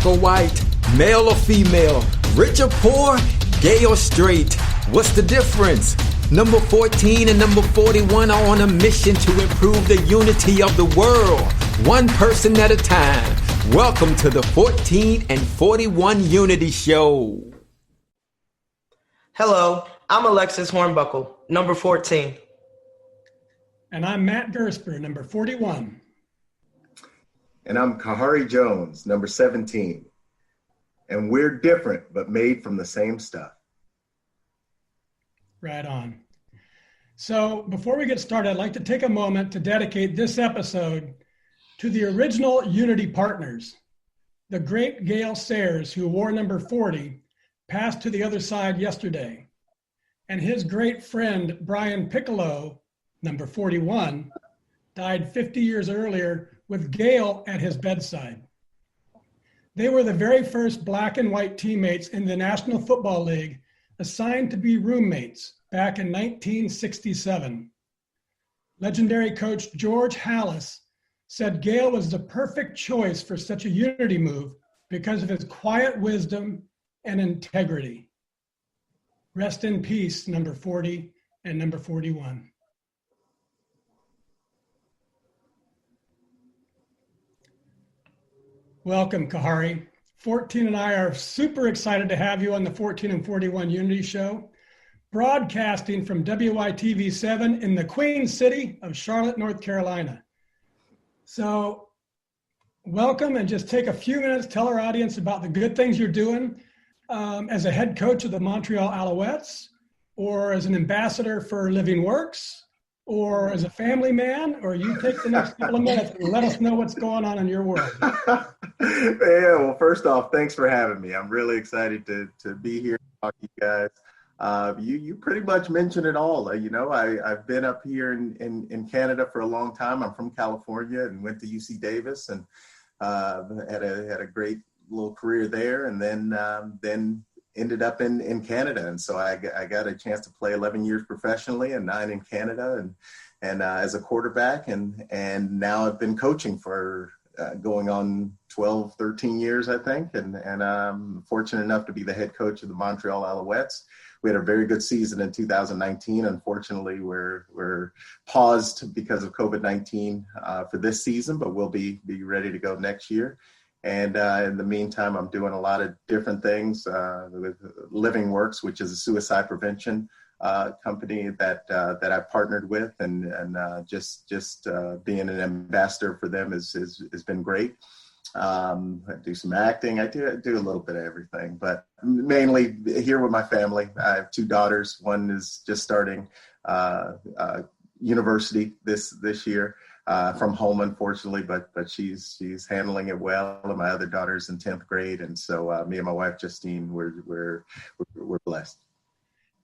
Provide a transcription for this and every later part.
or white, male or female, rich or poor, gay or straight. What's the difference? Number 14 and number 41 are on a mission to improve the unity of the world, one person at a time. Welcome to the 14 and 41 Unity Show. Hello, I'm Alexis Hornbuckle, number 14. And I'm Matt Gersper, number 41. And I'm Khari Jones, number 17. And we're different, but made from the same stuff. Right on. So before we get started, I'd like to take a moment to dedicate this episode to the original Unity partners. The great Gail Sayers, who wore number 40, passed to the other side yesterday. And his great friend, Brian Piccolo, number 41, died 50 years earlier with Gail at his bedside. They were the very first black and white teammates in the National Football League assigned to be roommates back in 1967. Legendary coach George Halas said Gail was the perfect choice for such a unity move because of his quiet wisdom and integrity. Rest in peace, number 40 and number 41. Welcome, Khari. 14 and I are super excited to have you on the 14 and 41 Unity Show, broadcasting from WITV7 in the Queen City of Charlotte, North Carolina. So welcome, and just take a few minutes, tell our audience about the good things you're doing as a head coach of the Montreal Alouettes, or as an ambassador for Living Works, or as a family man, or you take the next couple of minutes and let us know what's going on in your world. Yeah, well, first off, thanks for having me. I'm really excited to be here and talk to you guys. You pretty much mentioned it all. I've been up here in Canada for a long time. I'm from California and went to UC Davis and had a great little career there, and then ended up in Canada. And so I got a chance to play 11 years professionally and 9 in Canada and as a quarterback. And now I've been coaching for going on 12, 13 years, I think. And I'm fortunate enough to be the head coach of the Montreal Alouettes. We had a very good season in 2019. Unfortunately, we're paused because of COVID-19 for this season, but we'll be ready to go next year. And in the meantime, I'm doing a lot of different things with Living Works, which is a suicide prevention company that I've partnered with, and just being an ambassador for them has been great. I do some acting. I do a little bit of everything, but mainly here with my family. I have 2 daughters. One is just starting university this year. From home, unfortunately, but she's handling it well. And my other daughter's in 10th grade, and so me and my wife Justine, we're blessed.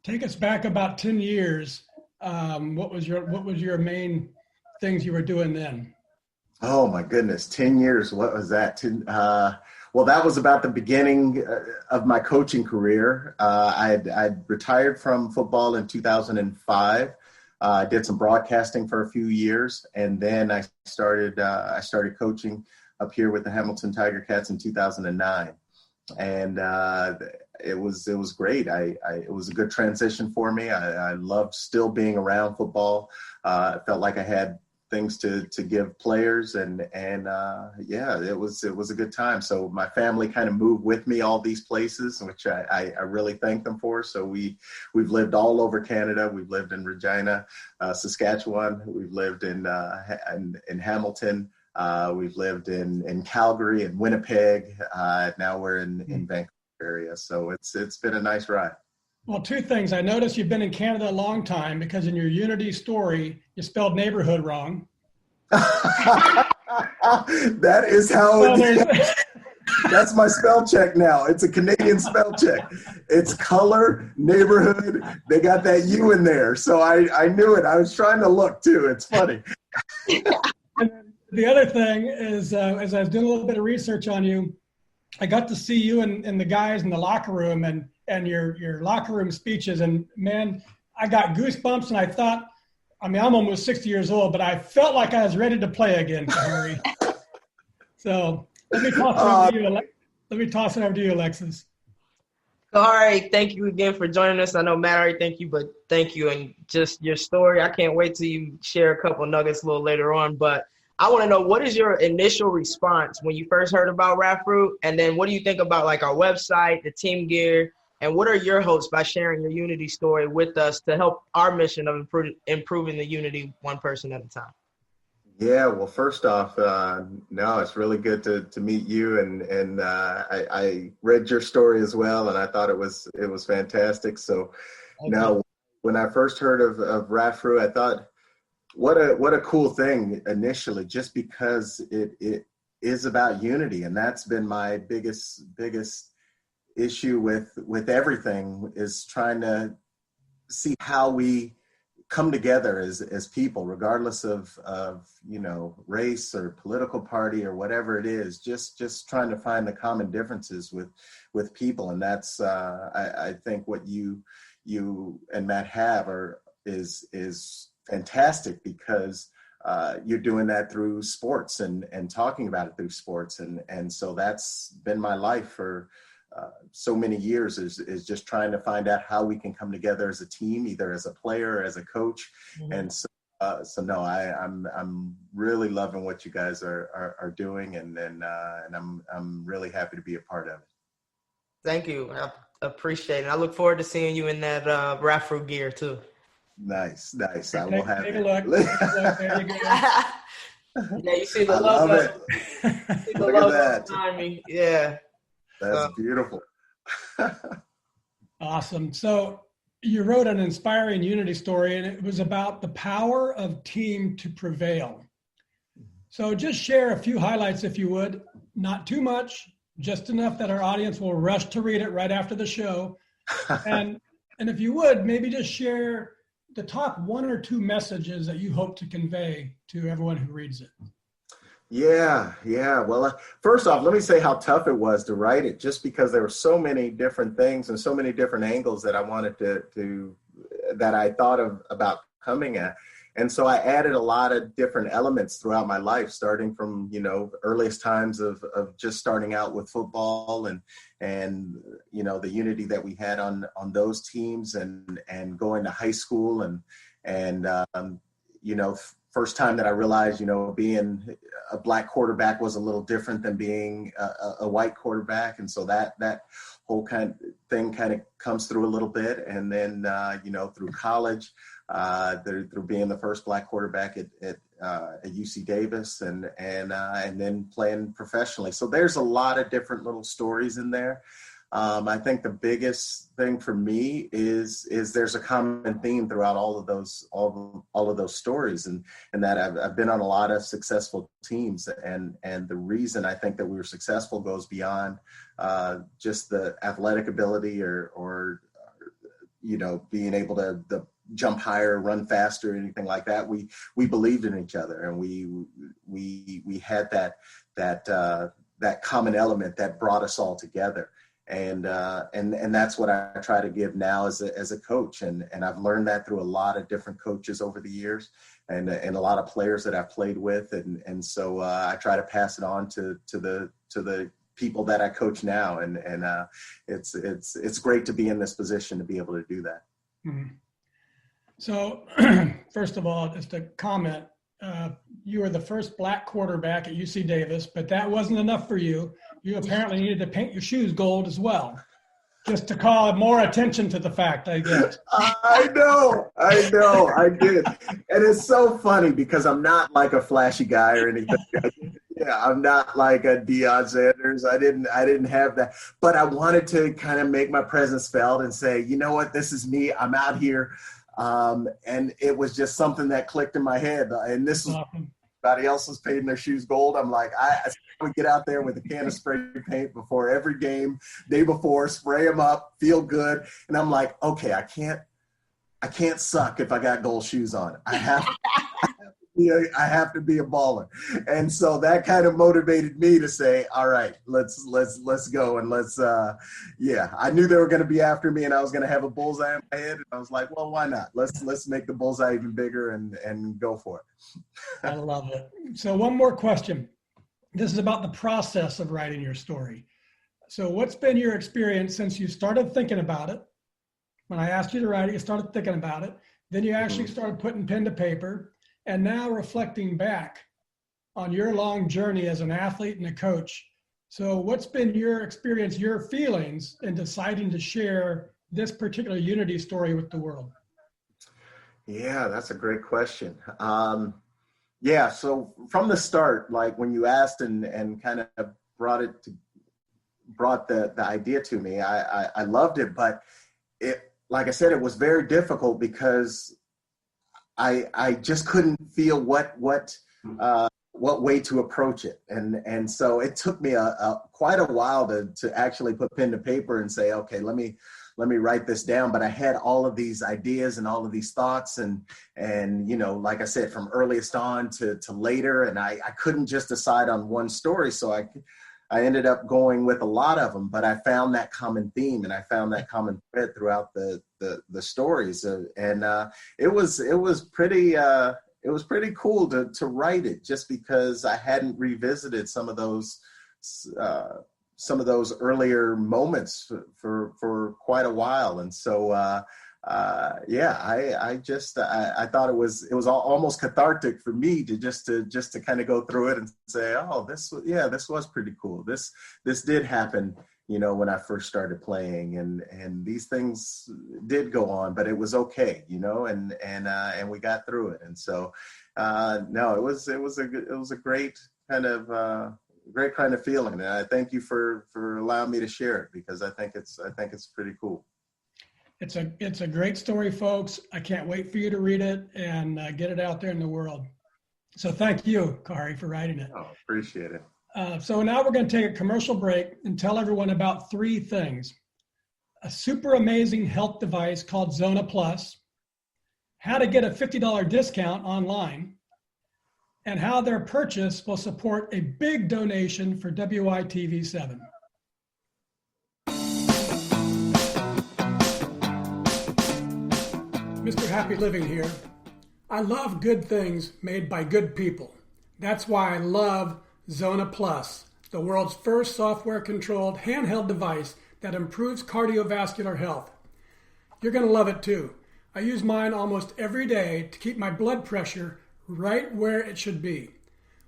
Take us back about 10 years. What was your main things you were doing then? Oh my goodness, 10 years. What was that? Well, that was about the beginning of my coaching career. I'd retired from football in 2005. I did some broadcasting for a few years, and then I started coaching up here with the Hamilton Tiger Cats in 2009, and it was great. It was a good transition for me. I loved still being around football. I felt like I had things to give players, and yeah, it was a good time. So my family kind of moved with me all these places, which I really thank them for. So we've lived all over Canada. We've lived in Regina, Saskatchewan. We've lived in Hamilton. We've lived in Calgary and Winnipeg. Now we're in Vancouver area. So it's been a nice ride. Well, 2 things. I noticed you've been in Canada a long time because in your Unity story, you spelled neighborhood wrong. That is how that's my spell check now. It's a Canadian spell check. It's color, neighborhood. They got that U in there. So I knew it. I was trying to look too. It's funny. And the other thing is, as I was doing a little bit of research on you, I got to see you and the guys in the locker room and your locker room speeches, and man, I got goosebumps, and I thought, I'm almost 60 years old, but I felt like I was ready to play again, Khari. So let me let me toss it over to you, Alexis. Khari, thank you again for joining us. I know Matt already thank you, but thank you. And just your story, I can't wait till you share a couple nuggets a little later on. But I want to know, what is your initial response when you first heard about Rafroot? And then what do you think about like our website, the team gear, and what are your hopes by sharing your Unity story with us to help our mission of improving the Unity one person at a time? Yeah, well, first off, no, it's really good to meet you, and I read your story as well, and I thought it was fantastic. So, now when I first heard of Rafroot, I thought, what a cool thing initially, just because it is about unity, and that's been my biggest issue with everything, is trying to see how we come together as people, regardless of race or political party or whatever it is, just trying to find the common differences with people. And that's I think what you and Matt have is fantastic, because you're doing that through sports and talking about it through sports. And so that's been my life for so many years, is just trying to find out how we can come together as a team, either as a player or as a coach. Mm-hmm. And so no, I'm really loving what you guys are doing, and I'm really happy to be a part of it. Thank you. I appreciate it. I look forward to seeing you in that Rafroot gear too. Nice. I will have take it. A look. There you go. Yeah, you see the love logo. it. See the Look logo at that. behind me. Yeah. That's beautiful. Awesome. So you wrote an inspiring Unity story, and it was about the power of team to prevail. So just share a few highlights, if you would. Not too much, just enough that our audience will rush to read it right after the show. And if you would, maybe just share the top one or two messages that you hope to convey to everyone who reads it. Yeah. Well, first off, let me say how tough it was to write it, just because there were so many different things and so many different angles that I wanted that I thought about coming at. And so I added a lot of different elements throughout my life, starting from, earliest times of just starting out with football and the unity that we had on those teams, and going to high school and first time that I realized, being a black quarterback was a little different than being a white quarterback. And so that whole kind of comes through a little bit. And then, through college, through being the first black quarterback at UC Davis, and then playing professionally. So there's a lot of different little stories in there. I think the biggest thing for me is there's a common theme throughout all of those stories, and that I've been on a lot of successful teams, and the reason I think that we were successful goes beyond just the athletic ability or being able to jump higher, run faster, anything like that. We believed in each other, and we had that common element that brought us all together. And that's what I try to give now as a coach. And I've learned that through a lot of different coaches over the years, and a lot of players that I've played with. And so I try to pass it on to the people that I coach now. And it's great to be in this position to be able to do that. Mm-hmm. So first of all, just a comment. You were the first black quarterback at UC Davis, but that wasn't enough for you. You apparently needed to paint your shoes gold as well, just to call more attention to the fact, I guess. I know, I did. And it's so funny because I'm not like a flashy guy or anything. Yeah, I'm not like a Deion Sanders. I didn't have that. But I wanted to kind of make my presence felt and say, you know what, this is me. I'm out here. And it was just something that clicked in my head. And this is everybody else was painting their shoes gold. I'm like, I would get out there with a can of spray paint before every game, day before, spray them up, feel good. And I'm like, okay, I can't suck if I got gold shoes on. I have to be a baller. And so that kind of motivated me to say, all right, let's go. And I knew they were going to be after me, and I was going to have a bullseye in my head. And I was like, well, why not? Let's make the bullseye even bigger and go for it. I love it. So one more question. This is about the process of writing your story. So what's been your experience since you started thinking about it? When I asked you to write it, you started thinking about it. Then you actually started putting pen to paper, and now reflecting back on your long journey as an athlete and a coach. So what's been your experience, your feelings in deciding to share this particular Unity story with the world? Yeah, that's a great question. Yeah, so from the start, like when you asked and kind of brought the idea to me, I loved it, but it, like I said, it was very difficult because I just couldn't feel what way to approach it, and so it took me quite a while to actually put pen to paper and say, okay, let me write this down. But I had all of these ideas and all of these thoughts, and you know, like I said, from earliest on to later, and I couldn't just decide on one story, so I ended up going with a lot of them, but I found that common theme and I found that common thread throughout the stories, and it was pretty cool to write it, just because I hadn't revisited some of those earlier moments for quite a while, and so yeah, I thought it was almost cathartic for me to just to kind of go through it and say, oh, this was pretty cool. This did happen, you know, when I first started playing, and these things did go on, but it was okay, you know, and we got through it. And so no, it was a great kind of feeling, and I thank you for allowing me to share it, because I think it's pretty cool. It's a great story, folks. I can't wait for you to read it and get it out there in the world. So thank you, Khari, for writing it. Oh, appreciate it. So now we're going to take a commercial break and tell everyone about three things: a super amazing health device called Zona Plus, how to get a $50 discount online, and how their purchase will support a big donation for WITV7. Mr. Happy Living here. I love good things made by good people. That's why I love Zona Plus, the world's first software-controlled handheld device that improves cardiovascular health. You're going to love it too. I use mine almost every day to keep my blood pressure right where it should be.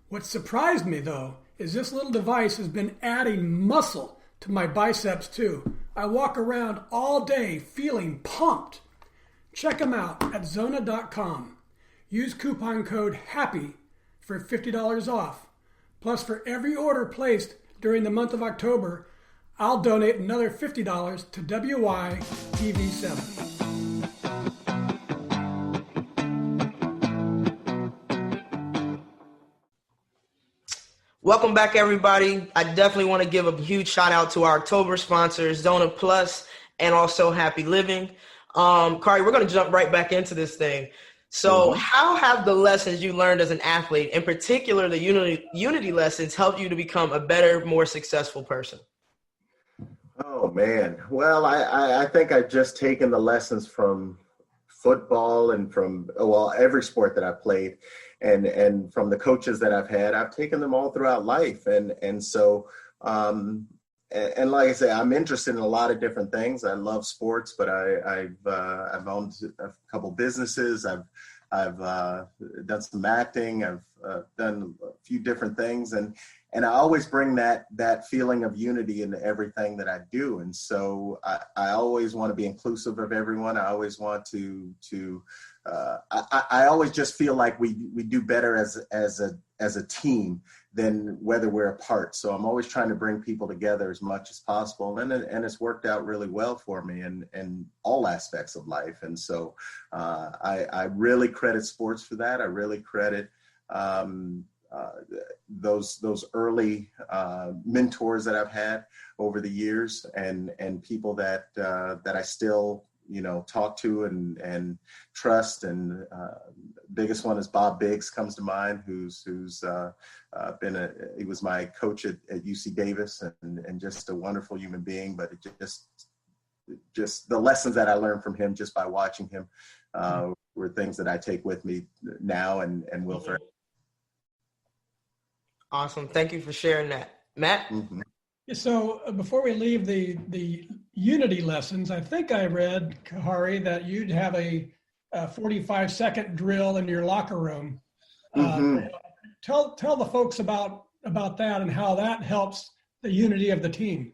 What surprised me, though, is this little device has been adding muscle to my biceps too. I walk around all day feeling pumped. Check them out at Zona.com. Use coupon code HAPPY for $50 off. Plus, for every order placed during the month of October, I'll donate another $50 to WITV7. Welcome back, everybody. I definitely want to give a huge shout out to our October sponsors, Zona Plus and also Happy Living. Khari, we're going to jump right back into this thing. So how have the lessons you learned as an athlete, in particular the Unity lessons, helped you to become a better, more successful person? Oh, man. Well, I think I've just taken the lessons from football and from, every sport that I've played, and from the coaches that I've had. I've taken them all throughout life. And so, and like I say, I'm interested in a lot of different things. I love sports, but I've owned a couple businesses. I've done some acting. I've done a few different things, and I always bring that feeling of unity into everything that I do. And so I always want to be inclusive of everyone. I always want I always just feel like we do better as a team than whether we're apart. So I'm always trying to bring people together as much as possible. And it's worked out really well for me in all aspects of life. And so I really credit sports for that. I really credit those early mentors that I've had over the years, and people that I still talk to and trust. And biggest one is Bob Biggs comes to mind, who's he was my coach at UC Davis, and just a wonderful human being. But it just the lessons that I learned from him just by watching him were things that I take with me now and will forever. Awesome. Thank you for sharing that. Matt? Mm-hmm. So before we leave the unity lessons, I think I read, Khari, that you'd have a 45-second drill in your locker room. Tell the folks about that and how that helps the unity of the team.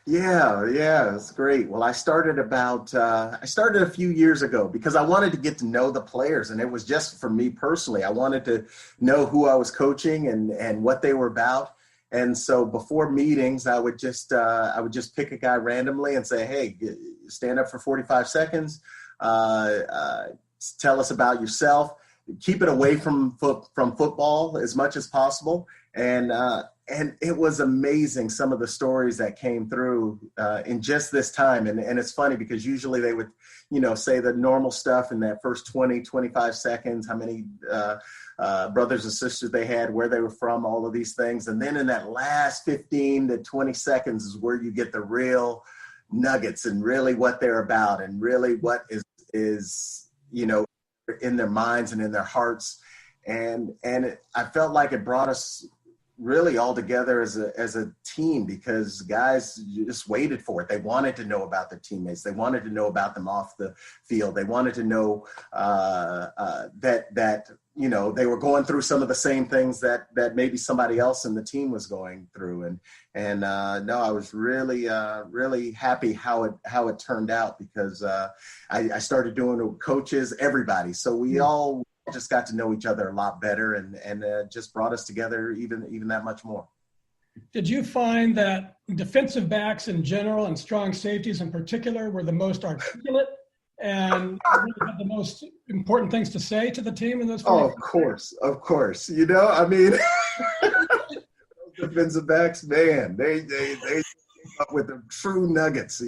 Yeah, it's great. Well, I started a few years ago because I wanted to get to know the players, and it was just for me personally. I wanted to know who I was coaching and what they were about. And so before meetings, I would just pick a guy randomly and say, hey, stand up for 45 seconds. Tell us about yourself. Keep it away from football as much as possible. And it was amazing, some of the stories that came through in just this time. And it's funny because usually they would, say the normal stuff in that first 20, 25 seconds, how many brothers and sisters they had, where they were from, all of these things. And then in that last 15 to 20 seconds is where you get the real nuggets and really what they're about and really what is in their minds and in their hearts. And I felt like it brought us really all together as a team because guys just waited for it. They wanted to know about their teammates. They wanted to know about them off the field. They wanted to know that they were going through some of the same things that maybe somebody else in the team was going through. And I was really happy how it turned out because I started doing it with coaches, everybody. So we all just got to know each other a lot better and just brought us together even that much more. Did you find that defensive backs in general and strong safeties in particular were the most articulate and really had the most important things to say to the team in those? Oh, of course. Defensive backs, man, they came up with the true nuggets,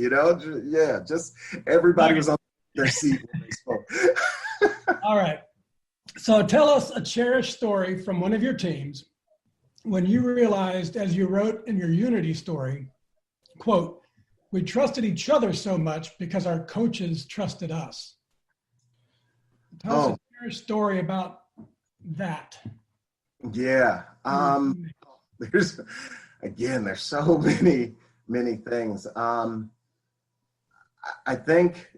just everybody was on their seat when they spoke. All right. So tell us a cherished story from one of your teams when you realized, as you wrote in your unity story, quote, we trusted each other so much because our coaches trusted us. Tell us a cherished story about that. Yeah. There's so many things. I think,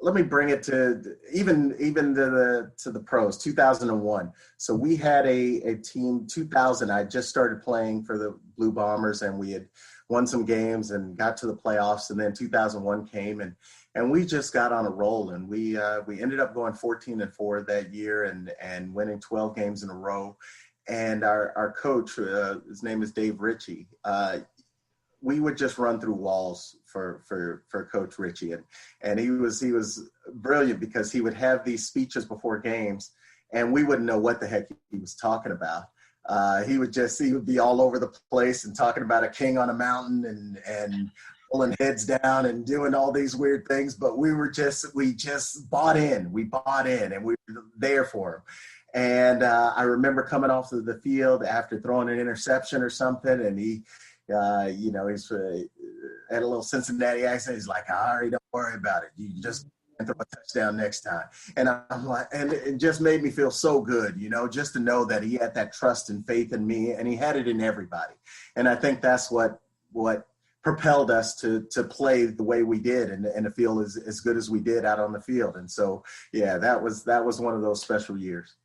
let me bring it to even to the pros, 2001. So we had a team, 2000, I just started playing for the Blue Bombers and we had won some games and got to the playoffs. And then 2001 came and we just got on a roll and we ended up going 14-4 that year and winning 12 games in a row. And our coach, his name is Dave Ritchie, we would just run through walls for Coach Ritchie. And he was brilliant because he would have these speeches before games and we wouldn't know what the heck he was talking about. He would be all over the place and talking about a king on a mountain and pulling heads down and doing all these weird things. But we just bought in. We bought in and we were there for him. And I remember coming off of the field after throwing an interception or something, and he's had a little Cincinnati accent. He's like, "All right, don't worry about it. You just throw a touchdown next time." And I'm like, and it just made me feel so good, just to know that he had that trust and faith in me, and he had it in everybody. And I think that's what propelled us to play the way we did and to feel as good as we did out on the field. And so, yeah, that was one of those special years.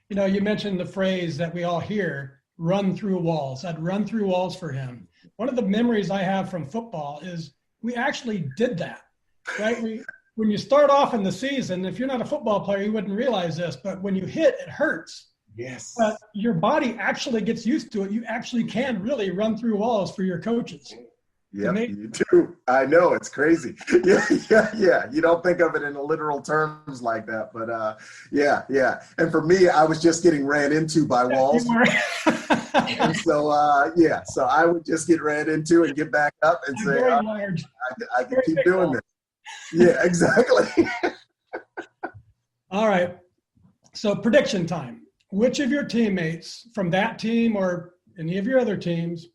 You mentioned the phrase that we all hear, run through walls. I'd run through walls for him. One of the memories I have from football is we actually did that, right? When you start off in the season, if you're not a football player, you wouldn't realize this, but when you hit, it hurts. Yes. But your body actually gets used to it. You actually can really run through walls for your coaches. Yeah, you do. I know, it's crazy. Yeah. You don't think of it in literal terms like that, but yeah. And for me, I was just getting ran into by walls. And so, so I would just get ran into and get back up and say, I can keep doing this. Yeah, exactly. All right. So prediction time. Which of your teammates from that team or any of your other teams,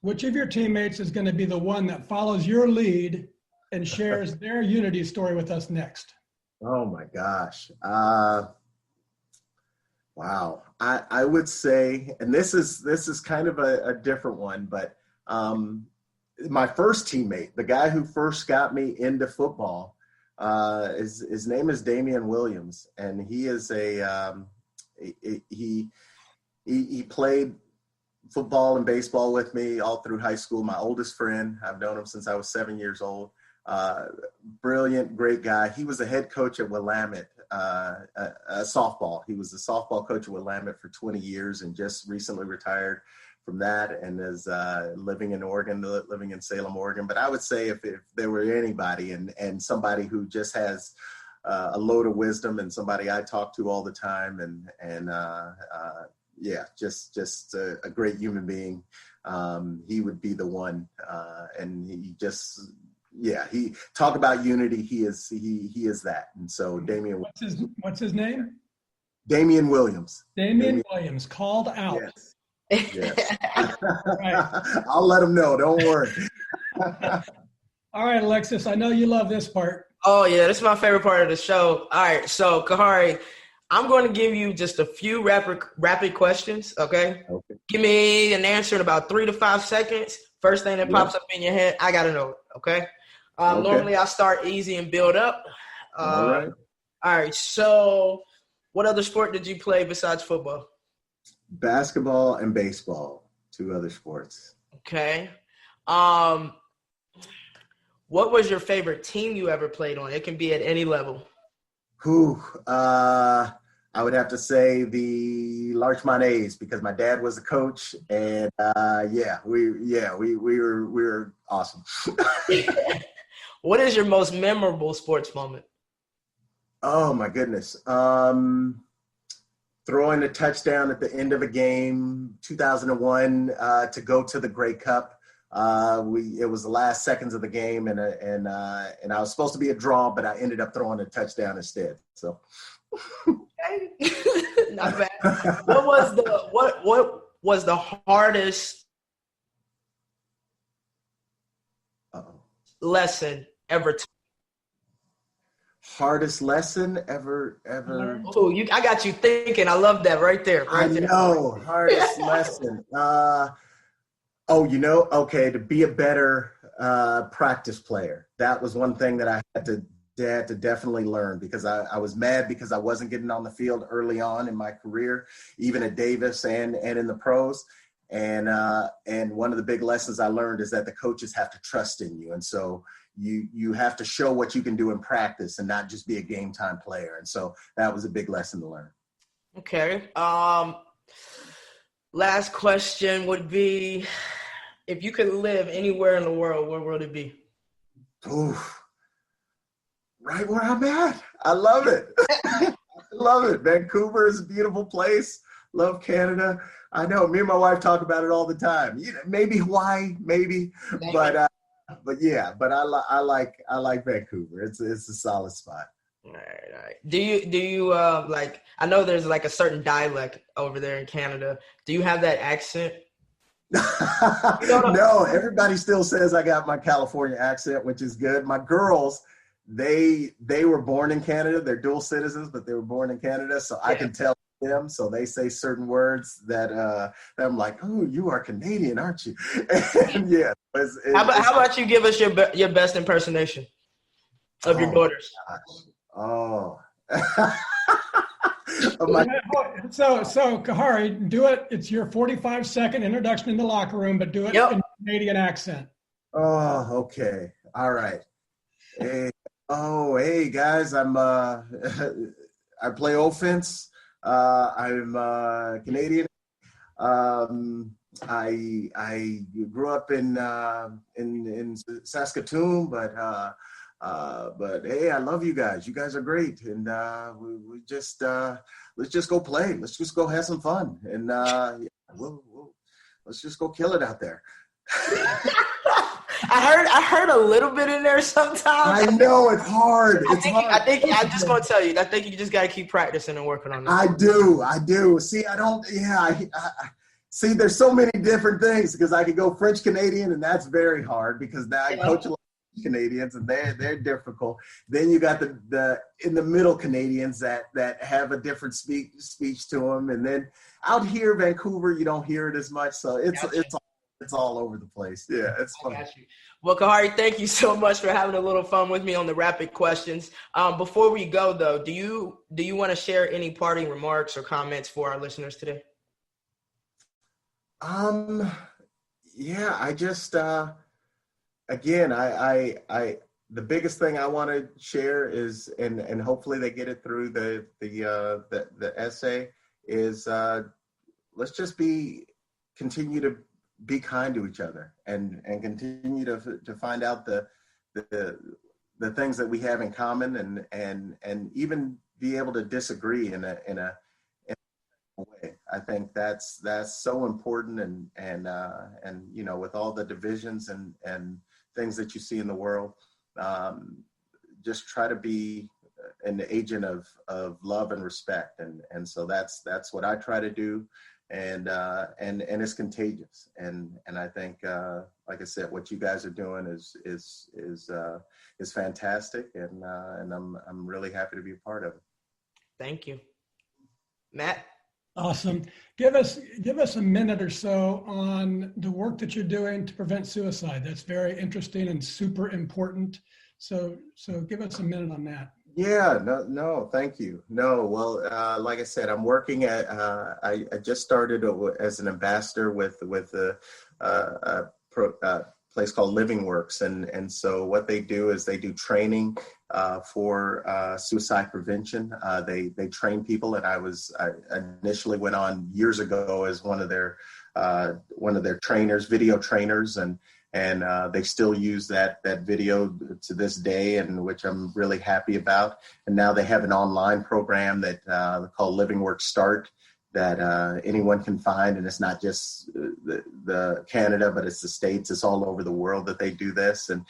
which of your teammates is going to be the one that follows your lead and shares their unity story with us next? Oh my gosh. Wow. I would say, and this is kind of a different one, but my first teammate, the guy who first got me into football, his name is Damian Williams, and he is he played football and baseball with me all through high school. My oldest friend. I've known him since I was 7 years old. Brilliant, great guy. He was a head coach at Willamette, softball. He was a softball coach at Willamette for 20 years and just recently retired from that, and is living in Oregon, living in Salem, Oregon. But I would say if there were anybody and somebody who just has a load of wisdom and somebody I talk to all the time and yeah, just a great human being, he would be the one. And he just, yeah, he talk about unity. He is that. And so Damian, what's his name? Damian Williams. Damian Williams, called out. Yes. Yes. Right. I'll let him know. Don't worry. All right, Alexis, I know you love this part. Oh, yeah, this is my favorite part of the show. All right, so, Khari, I'm going to give you just a few rapid questions, okay? Okay. Give me an answer in about 3 to 5 seconds. First thing that pops up in your head, I got to know it, okay? Normally, I start easy and build up. All right. All right, so what other sport did you play besides football? Basketball and baseball, 2 other sports. Okay. What was your favorite team you ever played on? It can be at any level. I would have to say the Larchmont A's because my dad was a coach, and we were awesome. What is your most memorable sports moment? Oh my goodness. Throwing a touchdown at the end of a game, 2001, to go to the Grey Cup. It was the last seconds of the game, and I was supposed to be a draw, but I ended up throwing a touchdown instead. So, not bad. What was the hardest lesson ever? Hardest lesson ever. Oh, I got you thinking. I love that right there. I know. Hardest lesson. To be a better practice player. That was one thing that I had to definitely learn because I was mad because I wasn't getting on the field early on in my career, even at Davis and in the pros. And one of the big lessons I learned is that the coaches have to trust in you. And so you have to show what you can do in practice and not just be a game time player. And so that was a big lesson to learn. Okay. Last question would be, if you could live anywhere in the world, where would it be? Ooh, right where I'm at. I love it. I love it. Vancouver is a beautiful place. Love Canada. I know me and my wife talk about it all the time. Maybe Hawaii, maybe, but I like Vancouver. It's a solid spot. All right. Do you like? I know there's like a certain dialect over there in Canada. Do you have that accent? No, everybody still says I got my California accent, which is good. My girls, they were born in Canada. They're dual citizens, but they were born in Canada, so I can tell them. So they say certain words that I'm like, "Oh, you are Canadian, aren't you?" And yeah. How about you give us your best impersonation of your daughters? Gosh. Oh. So Khari, do it. It's your 45-second introduction in the locker room, but do it in Canadian accent. Oh, okay. All right. Hey guys, I'm I play offense. I'm Canadian. I grew up in Saskatoon, but hey, I love you guys. You guys are great, and we just let's just go play. Let's just go have some fun, and let's just go kill it out there. I heard a little bit in there sometimes. I know it's hard. I think I'm just gonna tell you. I think you just gotta keep practicing and working on that. I do. See, I don't. Yeah. See, there's so many different things because I could go French Canadian, and that's very hard because now I coach a lot of Canadians, and they're difficult. Then you got the in the middle Canadians that have a different speech to them, and then out here, Vancouver, you don't hear it as much. So it's all over the place. Yeah, it's fun. I got you. Well, Khari, thank you so much for having a little fun with me on the rapid questions. Before we go, though, do you want to share any parting remarks or comments for our listeners today? Yeah, I just again, I the biggest thing I want to share is, and hopefully they get it through the essay, is let's just continue to be kind to each other and continue to find out the things that we have in common, and even be able to disagree in a way. I think that's so important, and you know, with all the divisions and things that you see in the world, just try to be an agent of love and respect, and so that's what I try to do, and it's contagious, and I think like I said, what you guys are doing is fantastic, and I'm really happy to be a part of it. Thank you, Matt. Awesome. Give us a minute or so on the work that you're doing to prevent suicide. That's very interesting and super important. So give us a minute on that. Yeah, no, thank you. No, well, like I said, I'm working at, I just started as an ambassador with a place called Living Works. And so what they do is they do training for suicide prevention. They train people, and I initially went on years ago as one of their trainers, video trainers, and they still use that video to this day, and which I'm really happy about. And now they have an online program that called Living Works Start, that anyone can find, and it's not just the Canada, but it's the States. It's all over the world that they do this, and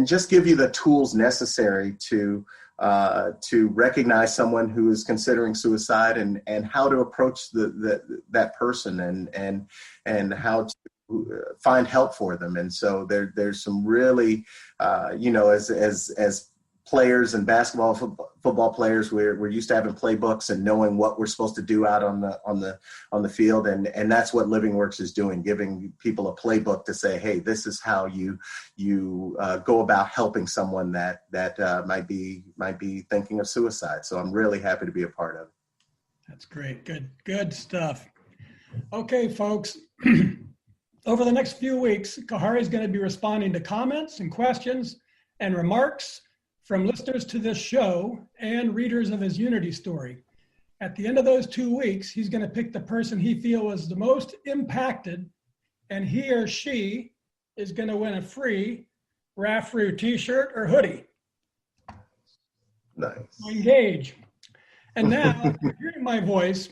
just give you the tools necessary to recognize someone who is considering suicide, and how to approach that person, and how to find help for them. And so there's some really, as players and basketball, football players, we're used to having playbooks and knowing what we're supposed to do out on the field, and that's what Living Works is doing, giving people a playbook to say, hey, this is how you go about helping someone that might be thinking of suicide. So I'm really happy to be a part of it. That's great. Good stuff. Okay, folks. Over the next few weeks, Khari is going to be responding to comments and questions and remarks from listeners to this show and readers of his Unity story. At the end of those 2 weeks, he's going to pick the person he feels was the most impacted, and he or she is going to win a free Raffru t-shirt or hoodie. Nice. Engage. And now, if you're hearing my voice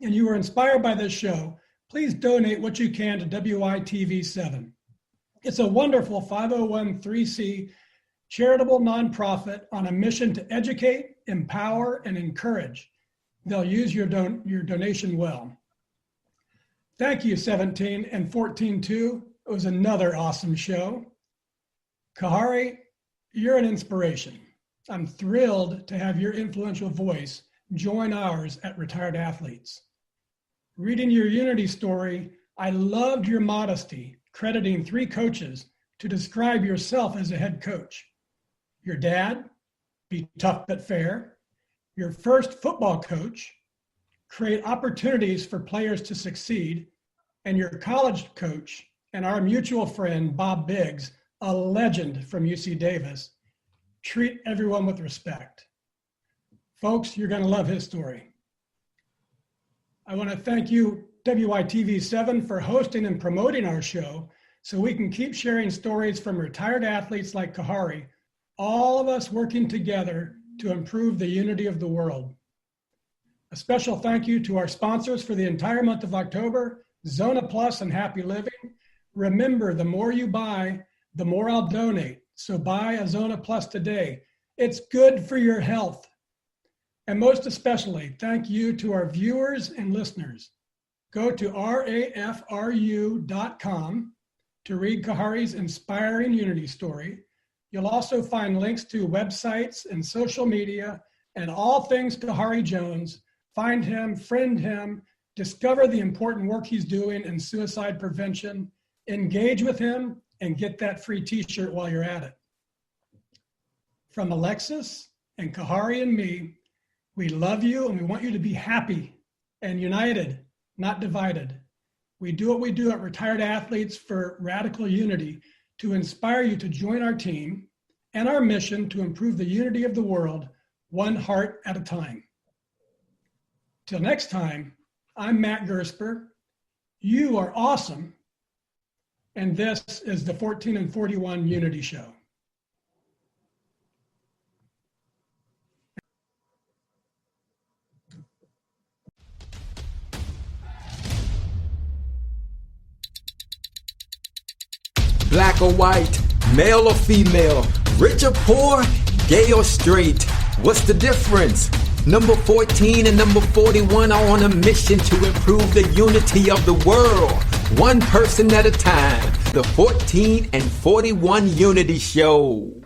and you were inspired by this show, please donate what you can to WITV7. It's a wonderful 501(c) charitable nonprofit on a mission to educate, empower, and encourage. They'll use your donation well. Thank you, 17 and 14-2. It was another awesome show. Khari, you're an inspiration. I'm thrilled to have your influential voice join ours at Retired Athletes. Reading your Unity story, I loved your modesty, crediting 3 coaches to describe yourself as a head coach. Your dad, be tough but fair. Your first football coach, create opportunities for players to succeed. And your college coach, and our mutual friend, Bob Biggs, a legend from UC Davis, treat everyone with respect. Folks, you're going to love his story. I want to thank you, WITV7, for hosting and promoting our show so we can keep sharing stories from retired athletes like Khari, all of us working together to improve the unity of the world. A special thank you to our sponsors for the entire month of October, Zona Plus and Happy Living. Remember, the more you buy, the more I'll donate. So buy a Zona Plus today. It's good for your health. And most especially, thank you to our viewers and listeners. Go to rafru.com to read Khari's inspiring Unity story. You'll also find links to websites and social media and all things Khari Jones. Find him, friend him, discover the important work he's doing in suicide prevention, engage with him, and get that free t-shirt while you're at it. From Alexis and Khari and me, we love you and we want you to be happy and united, not divided. We do what we do at Retired Athletes for Radical Unity to inspire you to join our team and our mission to improve the unity of the world, one heart at a time. Till next time, I'm Matt Gersper. You are awesome. And this is the 14 and 41 Unity Show. Black or white, male or female, rich or poor, gay or straight. What's the difference? Number 14 and number 41 are on a mission to improve the unity of the world, one person at a time. The 14 and 41 Unity Show.